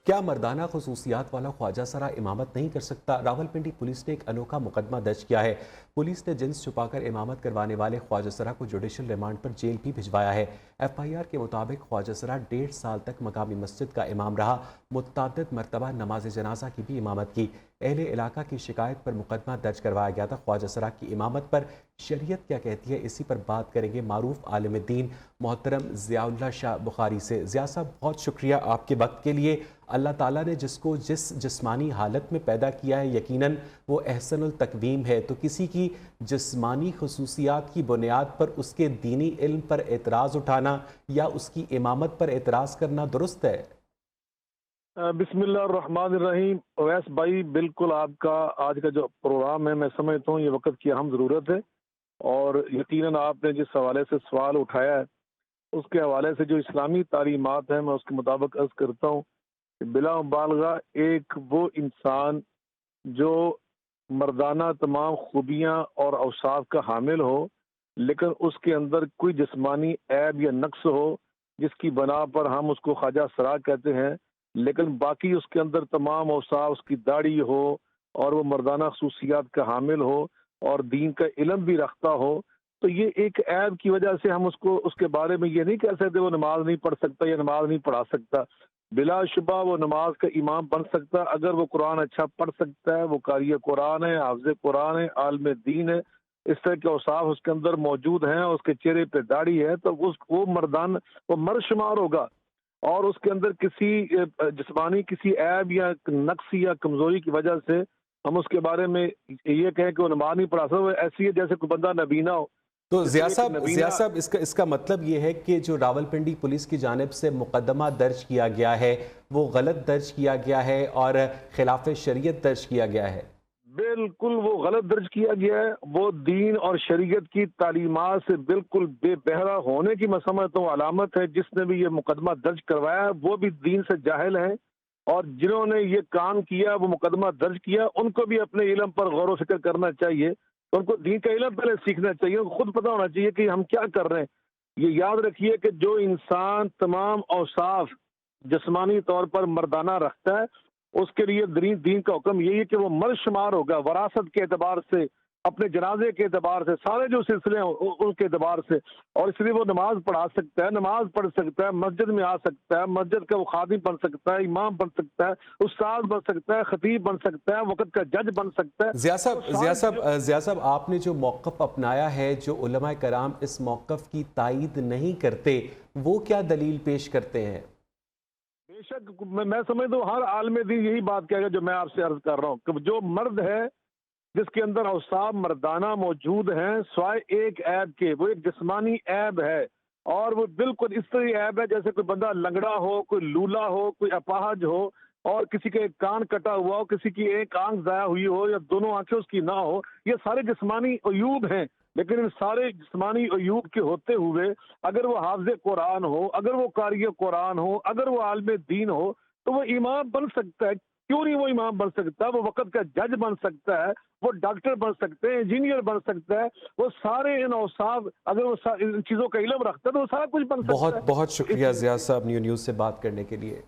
کیا مردانہ خصوصیات والا خواجہ سرا امامت نہیں کر سکتا؟ راولپنڈی پولیس نے ایک انوکھا مقدمہ درج کیا ہے۔ پولیس نے جنس چھپا کر امامت کروانے والے خواجہ سرا کو جوڈیشل ریمانڈ پر جیل بھی بھجوایا ہے۔ ایف آئی آر کے مطابق خواجہ سرا 1.5 سال تک مقامی مسجد کا امام رہا، متعدد مرتبہ نماز جنازہ کی بھی امامت کی۔ اہل علاقہ کی شکایت پر مقدمہ درج کروایا گیا تھا۔ خواجہ سرا کی امامت پر شریعت کیا کہتی ہے، اسی پر بات کریں گے معروف عالم دین محترم ضیاء اللہ شاہ بخاری سے۔ ضیاء صاحب، بہت شکریہ آپ کے وقت کے لیے۔ اللہ تعالیٰ نے جس کو جس جسمانی حالت میں پیدا کیا ہے، یقیناً وہ احسن التقویم ہے، تو کسی کی جسمانی خصوصیات کی بنیاد پر اس کے دینی علم پر اعتراض اٹھانا یا اس کی امامت پر اعتراض کرنا درست ہے؟ بسم اللہ الرحمن الرحیم۔ اویس بھائی، بالکل آپ کا آج کا جو پروگرام ہے، میں سمجھتا ہوں یہ وقت کی اہم ضرورت ہے، اور یقیناً آپ نے جس حوالے سے سوال اٹھایا ہے اس کے حوالے سے جو اسلامی تعلیمات ہیں میں اس کے مطابق عرض کرتا ہوں کہ بلا مبالغہ ایک وہ انسان جو مردانہ تمام خوبیاں اور اوصاف کا حامل ہو، لیکن اس کے اندر کوئی جسمانی عیب یا نقص ہو جس کی بنا پر ہم اس کو خواجہ سرا کہتے ہیں، لیکن باقی اس کے اندر تمام اوصاف، اس کی داڑھی ہو اور وہ مردانہ خصوصیات کا حامل ہو اور دین کا علم بھی رکھتا ہو، تو یہ ایک عیب کی وجہ سے ہم اس کے بارے میں یہ نہیں کہہ سکتے وہ نماز نہیں پڑھ سکتا یا نماز نہیں پڑھا سکتا۔ بلا شبہ وہ نماز کا امام بن سکتا اگر وہ قرآن اچھا پڑھ سکتا ہے، وہ قاری قرآن ہے، حافظ قرآن ہے، عالم دین ہے، اس طرح کے اوصاف اس کے اندر موجود ہیں، اس کے چہرے پہ داڑھی ہے، تو وہ مرد شمار ہوگا، اور اس کے اندر کسی جسمانی کسی عیب یا نقص یا کمزوری کی وجہ سے ہم اس کے بارے میں یہ کہیں کہ وہ نماز نہیں پڑھا سکتا، وہ ایسی ہے جیسے کوئی بندہ نبینا ہو۔ تو ضیاء صاحب اس کا مطلب یہ ہے کہ جو راولپنڈی پولیس کی جانب سے مقدمہ درج کیا گیا ہے وہ غلط درج کیا گیا ہے اور خلاف شریعت درج کیا گیا ہے؟ بالکل وہ غلط درج کیا گیا ہے، وہ دین اور شریعت کی تعلیمات سے بالکل بے بہرا ہونے کی میں سمجھتا ہوں علامت ہے۔ جس نے بھی یہ مقدمہ درج کروایا وہ بھی دین سے جاہل ہیں، اور جنہوں نے یہ کام کیا، وہ مقدمہ درج کیا، ان کو بھی اپنے علم پر غور و فکر کرنا چاہیے، ان کو دین کا علم پہلے سیکھنا چاہیے، ان کو خود پتہ ہونا چاہیے کہ ہم کیا کر رہے ہیں۔ یہ یاد رکھیے کہ جو انسان تمام اوصاف جسمانی طور پر مردانہ رکھتا ہے، اس کے لیے دین کا حکم یہی ہے کہ وہ مرد شمار ہوگا، وراثت کے اعتبار سے، اپنے جنازے کے اعتبار سے، سارے جو سلسلے ہیں ان کے اعتبار سے، اور اس لیے وہ نماز پڑھا سکتا ہے، نماز پڑھ سکتا ہے، مسجد میں آ سکتا ہے، مسجد کا وہ خادم بن سکتا ہے، امام بن سکتا ہے، استاد بن سکتا ہے، خطیب بن سکتا ہے، وقت کا جج بن سکتا ہے۔ ضیاء صاحب، آپ نے جو موقف اپنایا ہے، جو علماء کرام اس موقف کی تائید نہیں کرتے، وہ کیا دلیل پیش کرتے ہیں؟ بے شک میں سمجھتا ہوں ہر عالم دین یہی بات کہے گا جو میں آپ سے عرض کر رہا ہوں کہ جو مرد ہے جس کے اندر اوصاف مردانہ موجود ہیں سوائے ایک عیب کے، وہ ایک جسمانی عیب ہے، اور وہ بالکل اس طرح عیب ہے جیسے کوئی بندہ لنگڑا ہو، کوئی لولا ہو، کوئی اپاہج ہو، اور کسی کا ایک کان کٹا ہوا ہو، کسی کی ایک آنکھ ضائع ہوئی ہو یا دونوں آنکھیں اس کی نہ ہو، یہ سارے جسمانی عیوب ہیں۔ لیکن ان سارے جسمانی عیوب کے ہوتے ہوئے اگر وہ حافظ قرآن ہو، اگر وہ قاری قرآن ہو، اگر وہ عالم دین ہو، تو وہ امام بن سکتا ہے۔ کیوں نہیں وہ امام بن سکتا؟ وہ وقت کا جج بن سکتا ہے، وہ ڈاکٹر بن سکتے ہیں، انجینئر بن سکتا ہے، وہ سارے ان اوصاف اگر وہ ان چیزوں کا علم رکھتا ہے تو وہ سارا کچھ بن سکتا ہے۔ بہت شکریہ ضیاء صاحب نیو نیوز سے بات کرنے کے لیے۔